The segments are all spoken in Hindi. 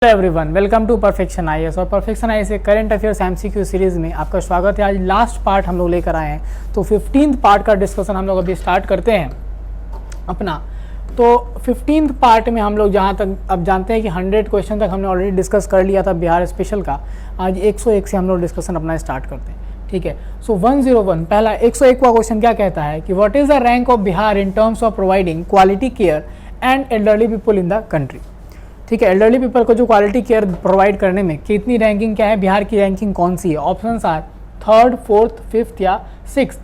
Hello everyone, welcome to Perfection IAS. और परफेक्शन आईएएस के करंट अफेयर्स एमसीक्यू सीरीज में आपका स्वागत है। आज लास्ट पार्ट हम लोग लेकर आए हैं, तो 15th पार्ट का डिस्कशन हम लोग अभी स्टार्ट करते हैं अपना। तो 15th पार्ट में हम लोग जहाँ तक अब जानते हैं कि 100 क्वेश्चन तक हमने ऑलरेडी डिस्कस कर लिया था बिहार स्पेशल का। आज 101 से हम लोग डिस्कशन अपना स्टार्ट करते हैं, ठीक है। सो 101 पहला 101 का क्वेश्चन क्या कहता है कि what is the rank of Bihar in terms of providing quality care and elderly people in the country. ठीक है, एल्डरली पीपल को जो क्वालिटी केयर प्रोवाइड करने में कितनी रैंकिंग क्या है, बिहार की रैंकिंग कौन सी है। Options are 3rd, 4th, 5th या 6th।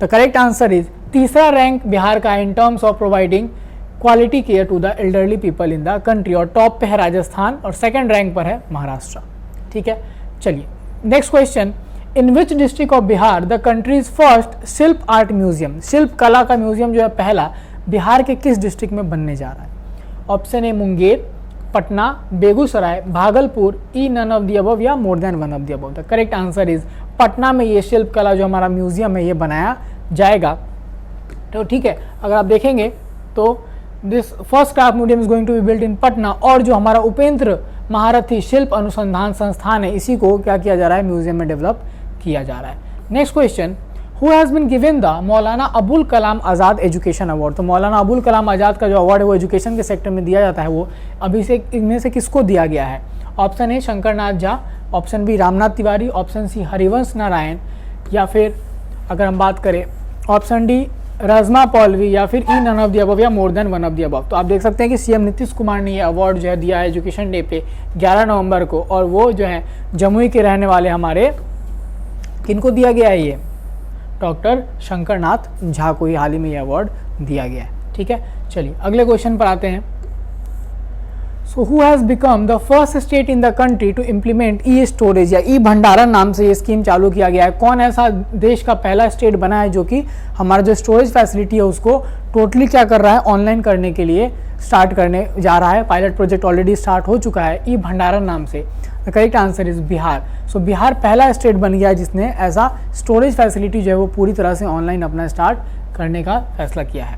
The correct answer is तीसरा रैंक बिहार का in terms of providing quality care to the elderly people in the country. और टॉप पे है राजस्थान और सेकंड रैंक पर है महाराष्ट्र। ठीक है, चलिए next question. In which district of Bihar the country's first शिल्प आर्ट म्यूजियम, शिल्प कला का म्यूजियम जो है पहला बिहार के किस डिस्ट्रिक्ट में बनने जा रहा है। Option A Munger, Patna, Begusarai, Bhagalpur, E none of the above या more than one of the above. The correct answer is Patna में ये शिल्प कला जो हमारा म्यूजियम है ये बनाया जाएगा। तो ठीक है, अगर आप देखेंगे तो this first craft museum is going to be built in Patna. और जो हमारा उपेंद्र महारथी शिल्प अनुसंधान संस्थान है इसी को क्या किया जा रहा है, म्यूजियम में डेवलप किया जा रहा है। Next question, who has been given the Maulana Abul Kalam Azad education award. तो मौलाना अबुल कलाम आज़ाद का जो अवार्ड है वो एजुकेशन के सेक्टर में दिया जाता है, वो अभी से इनमें से किसको दिया गया है। Option A Shankar Nath Jha, option B Ramnath Tiwari, option C Harivansh Narayan या फिर अगर हम बात करें ऑप्शन डी रजमा पौलवी या फिर E none of the above या more than one of the above. तो आप देख सकते हैं कि सीएम नीतीश कुमार ने ये अवार्ड जो है दिया है एजुकेशन डे पे 11 नवंबर को। और वो जो है जमुई के रहने वाले हमारे किनको दिया गया है, ये डॉक्टर शंकर नाथ झा को ही हाल ही में यह अवार्ड दिया गया है। ठीक है, चलिए अगले क्वेश्चन पर आते हैं। So who has become the first state in the country to implement E storage या ई भंडारण नाम से ये स्कीम चालू किया गया है। कौन ऐसा देश का पहला स्टेट बना है जो कि हमारा जो स्टोरेज फैसिलिटी है उसको टोटली क्या कर रहा है, ऑनलाइन करने के लिए स्टार्ट करने जा रहा है। पायलट प्रोजेक्ट ऑलरेडी स्टार्ट हो चुका है ई भंडारण नाम से। The correct answer is Bihar. So Bihar पहला स्टेट बन गया जिसने ऐसा स्टोरेज फैसिलिटी जो है वो पूरी तरह से ऑनलाइन अपना स्टार्ट करने का फैसला किया है।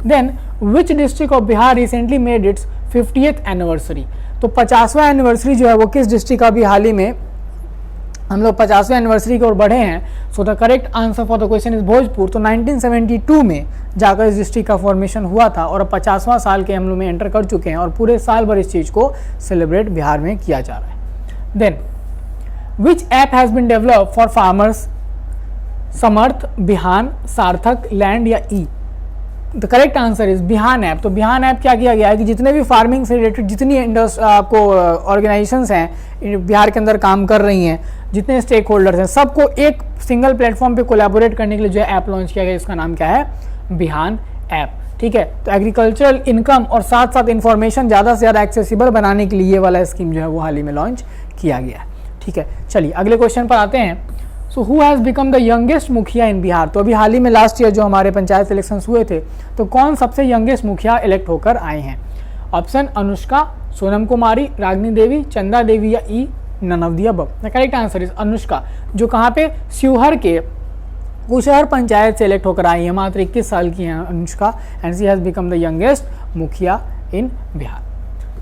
Then which district of Bihar recently made its 50th anniversary. तो 50वां एनिवर्सरी जो है वो किस डिस्ट्रिक्ट का भी हाल ही में हम लोग 50वें एनिवर्सरी की ओर बढ़े हैं। सो the correct answer for the question is Bhojpur. तो 1972 में जाकर इस डिस्ट्रिक्ट का फॉर्मेशन हुआ था और 50वां साल के हम लोग में एंटर कर चुके हैं और पूरे साल भर इस चीज़ को सेलिब्रेट बिहार में किया जा रहा है। Then which app has been develop for farmers, Samarth, Bihan, Sarthak, land या E. The correct answer is Bihan app. तो बिहान ऐप क्या किया गया है कि जितने भी फार्मिंग से रिलेटेड जितनी आपको ऑर्गेनाइजेशंस हैं बिहार के अंदर काम कर रही हैं, जितने स्टेक होल्डर्स हैं, सबको एक सिंगल प्लेटफॉर्म पे कोलैबोरेट करने के लिए जो है ऐप लॉन्च किया गया, इसका नाम क्या है, बिहान ऐप। ठीक है, तो एग्रीकल्चरल इनकम और साथ साथ इंफॉर्मेशन ज़्यादा से ज़्यादा एक्सेसिबल बनाने के लिए ये वाला स्कीम जो है वो हाल ही में लॉन्च किया गया है। ठीक है, चलिए अगले क्वेश्चन पर आते हैं। So who has become the youngest mukhiya in Bihar. तो अभी हाल ही में लास्ट ईयर जो हमारे पंचायत इलेक्शंस हुए थे, तो कौन सबसे यंगेस्ट मुखिया इलेक्ट होकर आए हैं। ऑप्शन अनुष्का, सोनम कुमारी, रागिनी देवी, चंदा देवी या E none of the above. The correct answer is Anushka, जो कहाँ पे शिवहर के कुशहर पंचायत से इलेक्ट होकर आई है। मात्र 21 साल की हैं Anushka and she has become the youngest mukhiya in Bihar.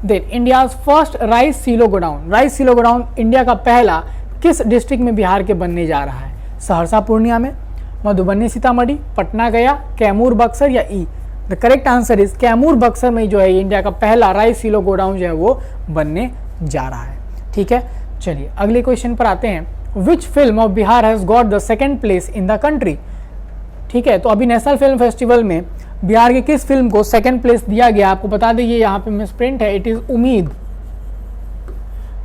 Then India's first rice silo godown. Rice silo godown India का पहला किस डिस्ट्रिक्ट में बिहार के बनने जा रहा है। सहरसा पूर्णिया में, मधुबनी सीतामढ़ी, पटना गया, कैमूर बक्सर या E. The correct answer is Kaimur Buxar में जो है इंडिया का पहला राइस सीलो गोडाउन जो है वो बनने जा रहा है। ठीक है, चलिए अगले क्वेश्चन पर आते हैं। Which film of Bihar has got the second place in the country. ठीक है, तो अभी नेशनल फिल्म फेस्टिवल में बिहार के किस फिल्म को सेकेंड प्लेस दिया गया, आपको बता दें ये यहाँ पे मिस प्रिंट है, इट इज उम्मीद।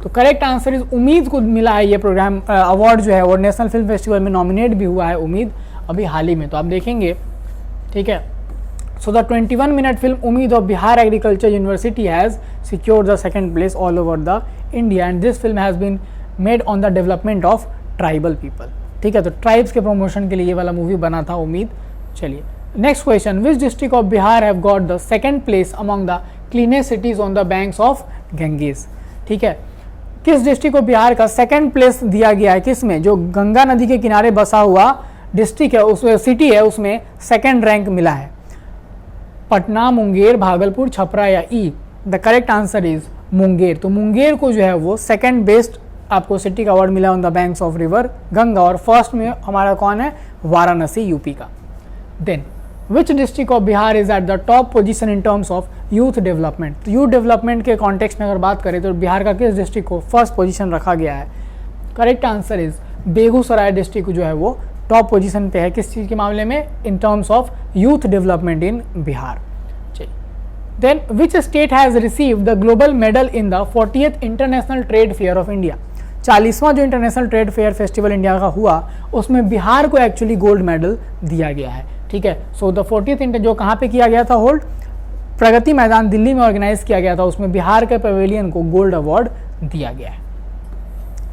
तो करेक्ट आंसर इज उम्मीद को मिला है ये प्रोग्राम अवार्ड जो है, और नेशनल फिल्म फेस्टिवल में नॉमिनेट भी हुआ है उम्मीद अभी हाल ही में। तो आप देखेंगे, ठीक है। So the 21 minute film Ummeed of Bihar agriculture university has secured the second place all over the India and this film has been made on the development of tribal people. ठीक है, तो ट्राइब्स के प्रमोशन के लिए ये वाला मूवी बना था उम्मीद। चलिए next question, which district of Bihar have got the second place among the cleanest CTs on the banks of Ganges. ठीक है, किस डिस्ट्रिक्ट को बिहार का सेकेंड प्लेस दिया गया है, किस में, जो गंगा नदी के किनारे बसा हुआ डिस्ट्रिक्ट है, उस सिटी है, उसमें सेकेंड रैंक मिला है। पटना, मुंगेर, भागलपुर, छपरा या E. The correct answer is Munger. तो मुंगेर को जो है वो सेकंड बेस्ट आपको सिटी का अवार्ड मिला on the banks of river Ganga, और फर्स्ट में हमारा कौन है, वाराणसी यूपी का। Then which district of Bihar is at the top position in terms of youth development. तो यूथ डेवलपमेंट के कॉन्टेक्स्ट में अगर बात करें तो बिहार का किस डिस्ट्रिक्ट को फर्स्ट पोजीशन रखा गया है? Correct answer is Begusarai district जो है वो टॉप पोजीशन पे है किस चीज़ के मामले में, in terms of youth development in Bihar. Then which state has receive the global medal in the 40th international trade fair of India. 40वां जो international trade fair festival India का हुआ उसमें बिहार को एक्चुअली गोल्ड मेडल दिया गया है। ठीक है, सो द 40th जो कहाँ पे किया गया था होल्ड, प्रगति मैदान दिल्ली में ऑर्गेनाइज किया गया था, उसमें बिहार के पवेलियन को गोल्ड अवार्ड दिया गया है।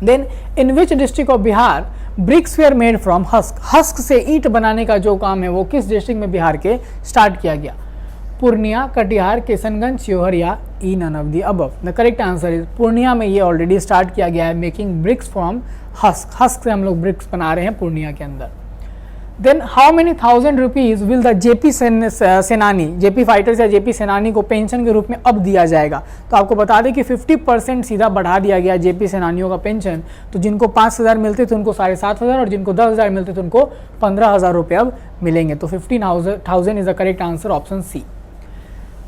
Then in which district of Bihar bricks were made from husk. Husk से ईंट बनाने का जो काम है वो किस डिस्ट्रिक्ट में बिहार के स्टार्ट किया गया? पूर्णिया, कटिहार, किशनगंज, शिवहर या E none of the above. The correct answer is Purnia में ये ऑलरेडी स्टार्ट किया गया है, making bricks from husk. Husk से हम लोग ब्रिक्स बना रहे हैं पूर्णिया के अंदर। Then how many thousand rupees will the JP सेनानी, जेपी फाइटर्स या जेपी सेनानी को पेंशन के रूप में अब दिया जाएगा? तो आपको बता दें कि 50% सीधा बढ़ा दिया गया जेपी सेनानियों का पेंशन। तो जिनको 5,000 मिलते थे उनको 7,500 और जिनको 10,000 मिलते थे उनको 15,000 रुपये अब मिलेंगे। तो 15,000 is the correct answer, option C.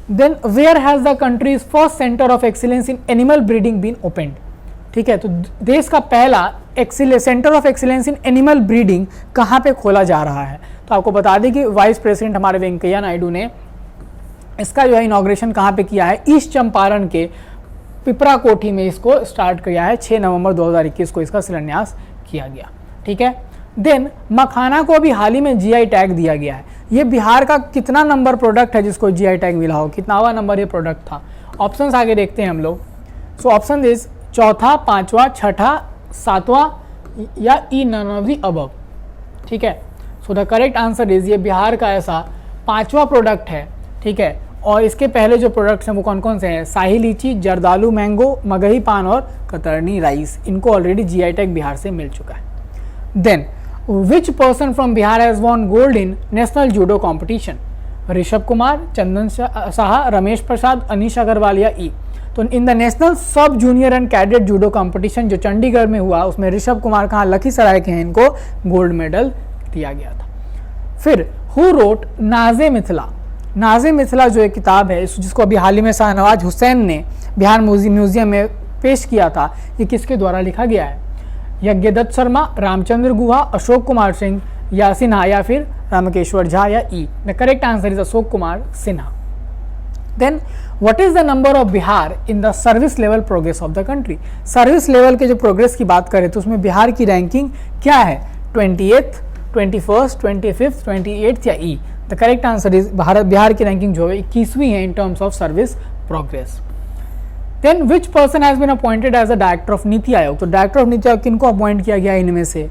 Then where has the country's first centre of excellence in animal breeding been opened. ठीक है, तो देश का पहला centre of excellence in animal breeding कहाँ पे खोला जा रहा है? तो आपको बता दें कि वाइस प्रेसिडेंट हमारे वेंकैया नायडू ने इसका जो है इनॉग्रेशन कहाँ पे किया है, ईस्ट चंपारण के पिपरा कोठी में इसको स्टार्ट किया है। 6 नवंबर 2021 को इसका शिलान्यास किया गया। ठीक है, देन मखाना को अभी हाल ही में जीआई टैग दिया गया है। ये बिहार का कितना नंबर प्रोडक्ट है जिसको जीआई टैग मिला हो, कितनावा नंबर ये प्रोडक्ट था? ऑप्शंस आगे देखते हैं हम लोग। सो ऑप्शन इज चौथा, पांचवा, छठा, सातवां या E none of the above. ठीक है, so the correct answer is ये बिहार का ऐसा 5वां प्रोडक्ट है। ठीक है, और इसके पहले जो प्रोडक्ट्स हैं वो कौन कौन से हैं? शाही लीची, जर्दालू मैंगो, मगही पान और कतरनी राइस। इनको ऑलरेडी जीआई टैग बिहार से मिल चुका है। Then which person from Bihar has won gold in national judo competition? Rishabh Kumar, Chandan Shah, Ramesh Prasad, Anish Agarwal या ई। तो in the national sub junior and cadet judo competition जो चंडीगढ़ में हुआ उसमें ऋषभ कुमार कहाँ, लखीसराय के हैं, इनको गोल्ड मेडल दिया गया था। फिर हु रोट नाज़े मिथिला। नाज़े मिथिला जो एक किताब है जिसको अभी हाल ही में शाहनवाज हुसैन ने बिहार म्यूजियम में पेश किया था, ये किसके द्वारा लिखा गया है? यज्ञदत्त शर्मा, रामचंद्र गुहा, अशोक कुमार सिंह या सिन्हा या फिर रामकेश्वर झा या E. The correct answer is Ashok Kumar Sinha. Then what is the number of Bihar in the service level progress of the country? Service level के जो प्रोग्रेस की बात करें तो उसमें बिहार की रैंकिंग क्या है? 28th, 21st, 25th, 28th या E. The correct answer is Bihar की रैंकिंग जो है 21वीं है in terms of service progress. Then which person has been appointed as a director of NITI Aayog? तो डायरेक्टर ऑफ नीति आयोग किनको अपॉइंट किया गया इनमें से?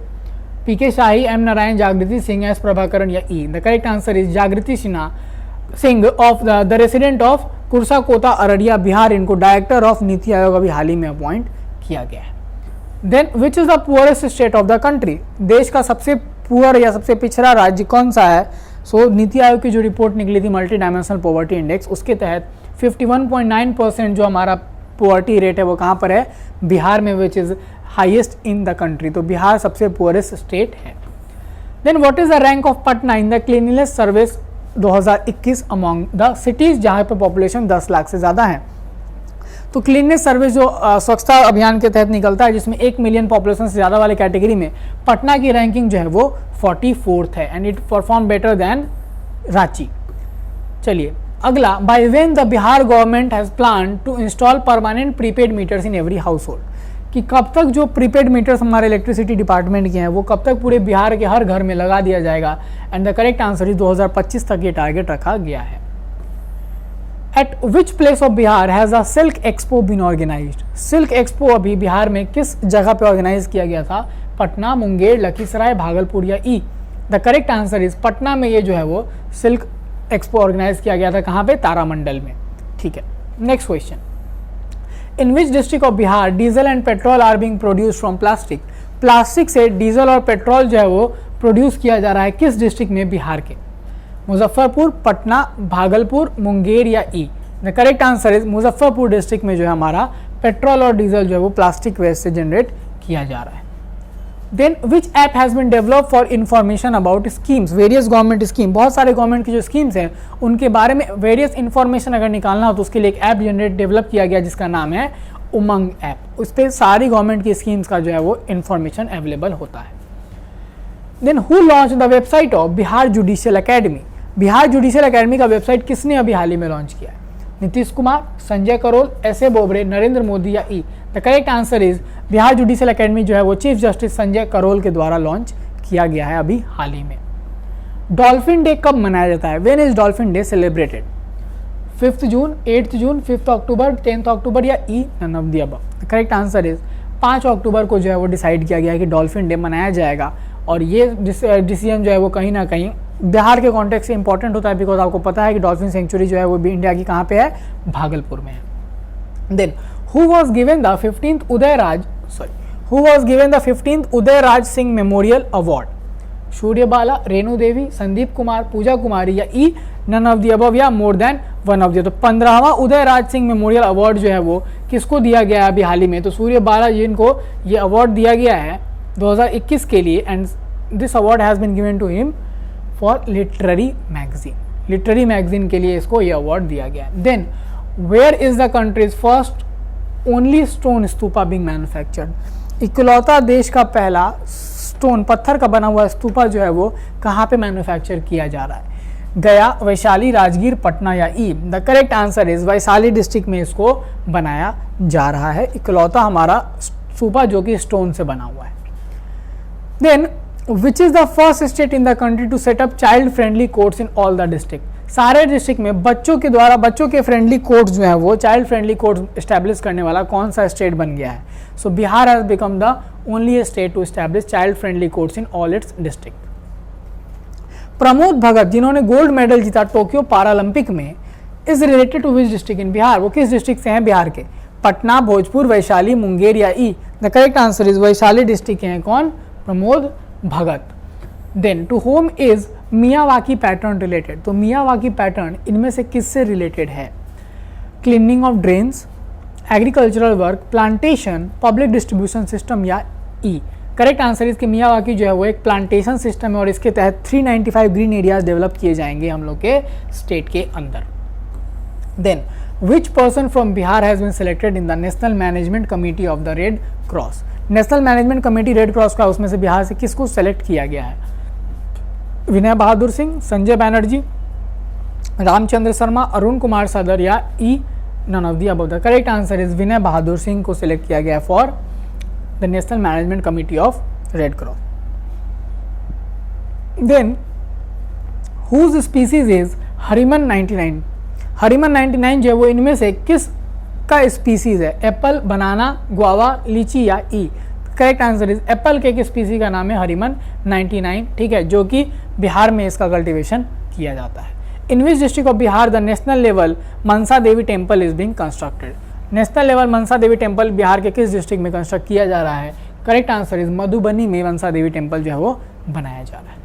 पीके शाही, एम नारायण, जागृति सिंह, एस प्रभाकरण या E. The correct answer is Jagriti Singh of the resident of Kursa Kota Araria Bihar, इनको डायरेक्टर ऑफ नीति आयोग अभी हाल ही में अपॉइंट किया गया है। Then which is the poorest state of the country? देश का सबसे पुअर या सबसे पिछड़ा राज्य कौन सा है? सो नीति आयोग की जो रिपोर्ट निकली थी मल्टी डायमेंशनल पॉवर्टी इंडेक्स, उसके तहत 51.9% जो हमारा पॉवर्टी रेट है वो कहाँ पर है? बिहार में, which is highest in the country. तो बिहार सबसे पुअरेस्ट स्टेट है। Then what is the rank of Patna in the cleanliness service 2021 among the cities जहाँ पर पॉपुलेशन 10 लाख से ज़्यादा है? तो क्लीननेस सर्विस जो स्वच्छता अभियान के तहत निकलता है जिसमें 1 मिलियन पॉपुलेशन से ज़्यादा वाले कैटेगरी में पटना की रैंकिंग जो है वो 44th है and it perform better than Ranchi. चलिए अगला, by when the Bihar government has plan to install permanent prepaid meters in every household? कि कब तक जो प्रीपेड मीटर्स हमारे इलेक्ट्रिसिटी डिपार्टमेंट के हैं वो कब तक पूरे बिहार के हर घर में लगा दिया जाएगा? And the correct answer is 2025 तक ये टारगेट रखा गया है। At which place of Bihar has a silk expo been organised? Silk expo अभी बिहार में किस जगह पे ऑर्गेनाइज किया गया था? पटना, मुंगेर, लखीसराय, भागलपुर या E? The correct answer is Patna में ये जो है वो सिल्क एक्सपो ऑर्गेनाइज किया गया था। कहाँ पे? तारामंडल में। ठीक है, next question, in which district of Bihar diesel and petrol are being produce from plastic? Plastic से डीजल और पेट्रोल जो है वो प्रोड्यूस किया जा रहा है किस डिस्ट्रिक्ट में? बिहार के। मुजफ्फरपुर, पटना, भागलपुर, मुंगेर या E? The correct answer is Muzaffarpur district में जो है हमारा पेट्रोल और डीजल जो है वो प्लास्टिक वेस्ट से जनरेट किया जा रहा है। Then which app has been develop for information about schemes, various government scheme, बहुत सारे गवर्नमेंट की जो स्कीम्स हैं उनके बारे में वेरियस इन्फॉर्मेशन अगर निकालना हो तो उसके लिए एक ऐप डेवलप किया गया जिसका नाम है उमंग ऐप। उस पर सारी गवर्नमेंट की स्कीम्स का जो है वो इन्फॉर्मेशन अवेलेबल होता है। Then who launch the website of Bihar judicial academy, Bihar judicial academy का वेबसाइट किसने अभी हाल ही में लॉन्च किया है? नीतीश कुमार, संजय करोल, एस.ए. बोबड़े, नरेंद्र मोदी या E? The correct answer is Bihar judicial academy जो है वो चीफ जस्टिस संजय करोल के द्वारा लॉन्च किया गया है अभी हाल ही में। डॉल्फिन डे कब मनाया जाता है? When is dolphin day celebrated? 5 June, 8 June, 5 October, 10 October या E? None of the above. The correct answer is 5 October को जो है वो डिसाइड किया गया है कि डॉल्फिन डे मनाया जाएगा। और ये डिसीजन जो है वो कहीं ना कहीं बिहार के कॉन्टेक्स्ट से इंपॉर्टेंट होता है, बिकॉज आपको पता है कि डॉल्फिन सेंचुरी जो है वो भी इंडिया की कहाँ पे है? भागलपुर में है। Then who was given the 15th Udayraj Singh memorial award? Suryabala, Renu Devi, Sandeep Kumar, Puja Kumari या E? None of the above या more than one of the. तो 15वां उदयराज सिंह मेमोरियल अवार्ड जो है वो किसको दिया गया है अभी हाल ही में? तो सूर्यबाला जिनको ये अवार्ड दिया गया है 2021 के लिए, and this award has been given to him for literary magazine, literary magazine के लिए इसको ये अवार्ड दिया गया है। Then where is the country's first only stone stupa being manufactured? इकलौता देश का पहला स्टोन, पत्थर का बना हुआ स्तूपा जो है वो कहाँ पे मैन्युफैक्चर किया जा रहा है? गया, वैशाली, राजगीर, पटना या E? The correct answer is Vaishali district में इसको बनाया जा रहा है, इकलौता हमारा स्तूपा जो कि स्टोन से बना हुआ है। Then which is the first state in the country to set up child friendly courts in all the district? सारे डिस्ट्रिक्ट में बच्चों के द्वारा बच्चों के फ्रेंडली कोर्ट्स जो है वो चाइल्ड फ्रेंडली कोर्ट्स एस्टैब्लिश करने वाला कौन सा स्टेट बन गया है? So Bihar has become the only state to establish child friendly courts in all its district. Pramod Bhagat जिन्होंने गोल्ड मेडल जीता टोक्यो पैरालंपिक में, is related to which district in Bihar? वो किस डिस्ट्रिक्ट से हैं बिहार के? पटना, भोजपुर, वैशाली, मुंगेर या E? The correct answer is Vaishali district के हैं कौन? Pramod Bhagat. Then to whom is Miyawaki pattern related? तो मियावाकी पैटर्न इनमें से किससे रिलेटेड है? Cleaning of drains, agricultural work, plantation, public distribution system या ई? करेक्ट आंसर इसके मियावाकी जो है वो एक प्लांटेशन सिस्टम है और इसके तहत 395 ग्रीन एरियाज डेवलप किए जाएंगे हम लोग के स्टेट के अंदर। Then which person from Bihar has been selected in the national management committee of the red cross? National management committee red cross का उसमें से बिहार से किसको सेलेक्ट किया गया है? विनय बहादुर सिंह, संजय बैनर्जी, रामचंद्र शर्मा, अरुण कुमार सदर या E? None of the above. The correct answer is Vinay Bahadur Singh को सिलेक्ट किया गया for the national management committee of red cross. Then whose species is Hariman 99? Hariman 99 जो है वो इनमें से किस का स्पीसीज है? एप्पल, बनाना, गुआवा, लीची या E? Correct answer is Apple के एक स्पीसी का नाम है हरिमन 99, ठीक है, जो कि बिहार में इसका कल्टीवेशन किया जाता है। In which district of Bihar the national level Mansa Devi temple is being constructed? National level Mansa Devi temple Bihar के किस डिस्ट्रिक्ट में कंस्ट्रक्ट किया जा रहा है? करेक्ट आंसर इज मधुबनी में मनसा देवी टेम्पल जो है वो बनाया जा रहा है।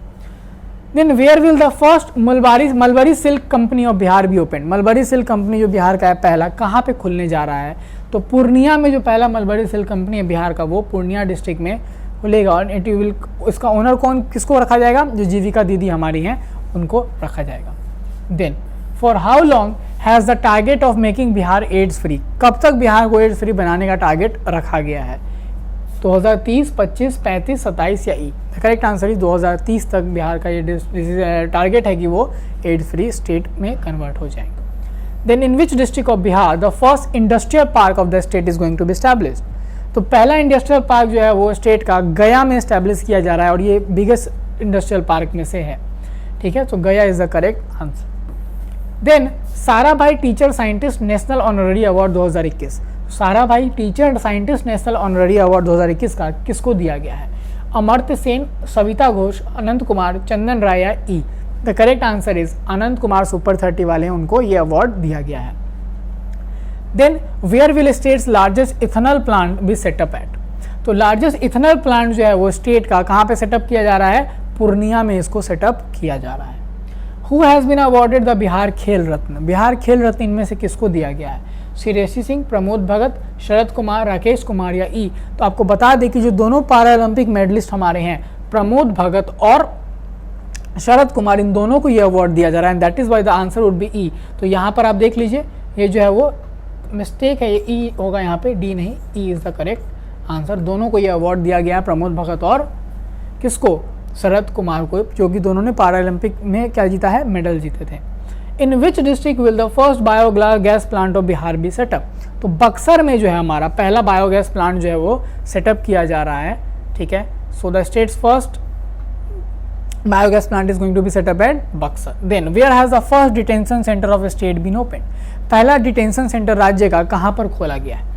Then where will the first mulberry silk company of Bihar be open? Mulberry silk company जो बिहार का है पहला कहाँ पे खुलने जा रहा है? तो पूर्णिया में जो पहला मलबरी सिल्क कंपनी है बिहार का वो पूर्णिया डिस्ट्रिक्ट में खुलेगा। और इट विल, इसका ओनर कौन किसको रखा जाएगा? जो जीविका दीदी हमारी हैं उनको रखा जाएगा। Then for how long has the target of making Bihar AIDS free? कब तक बिहार को एड्स फ्री बनाने का टारगेट रखा गया है? 2030, 25, 35, 27 या ई? करेक्ट आंसर इज 2030 तक बिहार का ये टारगेट है कि वो एड्स फ्री स्टेट में कन्वर्ट हो जाएंगे। Then in which district of Bihar the first industrial park of the state is going to be established? तो पहला इंडस्ट्रियल पार्क जो है वो स्टेट का गया में एस्टैब्लिश किया जा रहा है और ये बिगेस्ट इंडस्ट्रियल पार्क में से है, ठीक है, तो Gaya is the correct answer. Then Sarabhai teacher scientist national honorary award 2021, Sarabhai teacher scientist national honorary award 2021 का किसको दिया गया है? अमर्त्य सेन, सविता घोष, अनंत कुमार, चंदन राय या E? The correct answer is Anant Kumar, super 30 वाले हैं, उनको ये अवार्ड दिया गया है। Then where will state's largest ethanol plant be set up at? तो लार्जेस्ट इथेनॉल प्लांट जो है वो स्टेट का कहाँ पे सेटअप किया जा रहा है? पूर्णिया में इसको सेटअप किया जा रहा है। Who has been awarded the Bihar Khel Ratna? Bihar Khel रत्न इनमें से किसको दिया गया है? श्रेयसी सिंह, प्रमोद भगत, शरद कुमार, राकेश कुमार या ई? तो आपको बता दें कि जो दोनों पैरा ओलंपिक मेडलिस्ट हमारे हैं, प्रमोद भगत और शरद कुमार, इन दोनों को ये अवार्ड दिया जा रहा है, that is why the answer would be E. तो यहाँ पर आप देख लीजिए, ये जो है वो मिस्टेक है, ये ई होगा यहाँ पे, डी नहीं, E is the correct answer. दोनों को ये अवार्ड दिया गया है, प्रमोद भगत और किसको? शरद कुमार को, जो कि दोनों ने पैरा ओलंपिक में क्या जीता है? मेडल जीते थे। In which district will the first biogas plant of Bihar be set up? तो बक्सर में जो है हमारा पहला बायोगैस प्लांट जो है वो सेटअप किया जा रहा है, ठीक है। So the states first biogas plant is going to be set up at Buxar. Then where has the first detention center of a state been opened? पहला डिटेंशन सेंटर राज्य का कहाँ पर खोला गया है?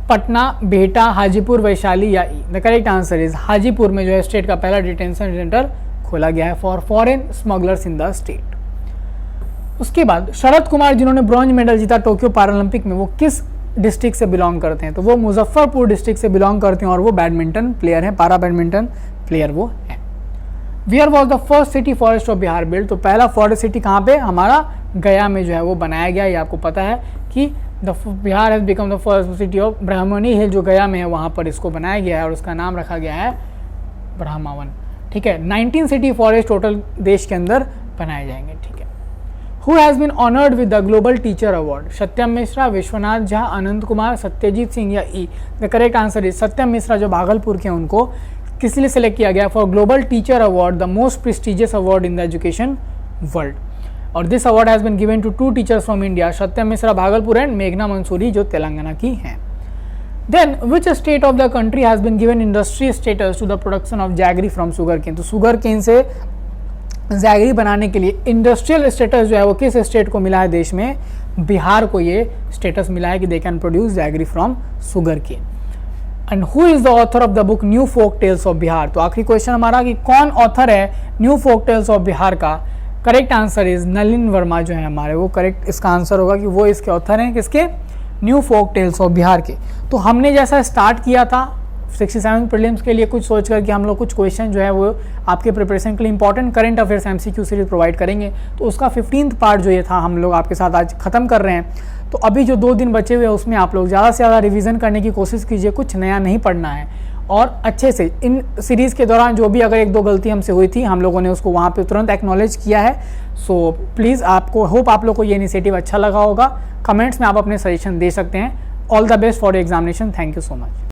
पटना, बिहटा, हाजीपुर, वैशाली या E? The correct answer is Hajipur में जो है स्टेट का पहला डिटेंशन सेंटर खोला गया है for foreign smugglers in the state. उसके बाद शरद कुमार जिन्होंने ब्रॉन्ज मेडल जीता टोक्यो पैरालंपिक में, वो किस डिस्ट्रिक्ट से बिलोंग करते हैं? तो वो मुजफ्फरपुर डिस्ट्रिक्ट से बिलोंग करते हैं और वो बैडमिंटन प्लेयर हैं, पैरा बैडमिंटन प्लेयर वो हैं। Where was the first city forest of Bihar built? तो पहला फॉरेस्ट सिटी कहाँ पे? हमारा गया में जो है वो बनाया गया। ये आपको पता है कि Bihar has become the first city of Brahmani hill, जो गया में है वहाँ पर इसको बनाया गया है और उसका नाम रखा गया है ब्रह्मावन, ठीक है। 19 सिटी फॉरेस्ट टोटल देश के अंदर बनाए जाएंगे, ठीक है। Who has been honoured with the global teacher award? Satyam Mishra, Vishwanath Jha, Anant Kumar, Satyajit Singh या E? The correct answer is Satyam Mishra, जो भागलपुर के, उनको किस लिए सेलेक्ट किया गया? For global teacher award, the most prestigious award in the education world. और this award has been given to 2 teachers from India, Satyam Mishra Bhagalpur and मेघना मंसूरी जो तेलंगाना की हैं। Then which state of the country has been given industry status to the production of jaggery from sugar cane? तो शुगर केन से जैगरी बनाने के लिए इंडस्ट्रियल स्टेटस जो है वो किस स्टेट को मिला है देश में? बिहार को ये स्टेटस मिला है कि they can produce jaggery from sugar cane. And who is the author of the book new folk tales of Bihar? तो आखिरी क्वेश्चन हमारा कि कौन ऑथर है new folk tales of Bihar का? Correct answer is Nalin Verma जो है हमारे, वो करेक्ट इसका आंसर होगा कि वो इसके ऑथर हैं, किसके? New folk tales of Bihar के। तो हमने जैसा स्टार्ट किया था 67 प्रीलिम्स के लिए कुछ सोच कर कि हम लोग कुछ क्वेश्चन जो है वो आपके प्रिपरेशन के लिए important current affairs MCQ series provide करेंगे, तो उसका 15th पार्ट जो ये था हम लोग आपके साथ आज खत्म कर रहे हैं। तो अभी जो 2 दिन बचे हुए हैं उसमें आप लोग ज़्यादा से ज़्यादा रिवीजन करने की कोशिश कीजिए, कुछ नया नहीं पढ़ना है और अच्छे से इन सीरीज़ के दौरान जो भी अगर 1-2 गलती हमसे हुई थी हम लोगों ने उसको वहाँ पे तुरंत एक्नॉलेज किया है। सो प्लीज़ आपको होप आप लोग को ये इनिशिएटिव अच्छा लगा होगा। कमेंट्स में आप अपने सजेशन दे सकते हैं। All the best for examination. Thank you so much.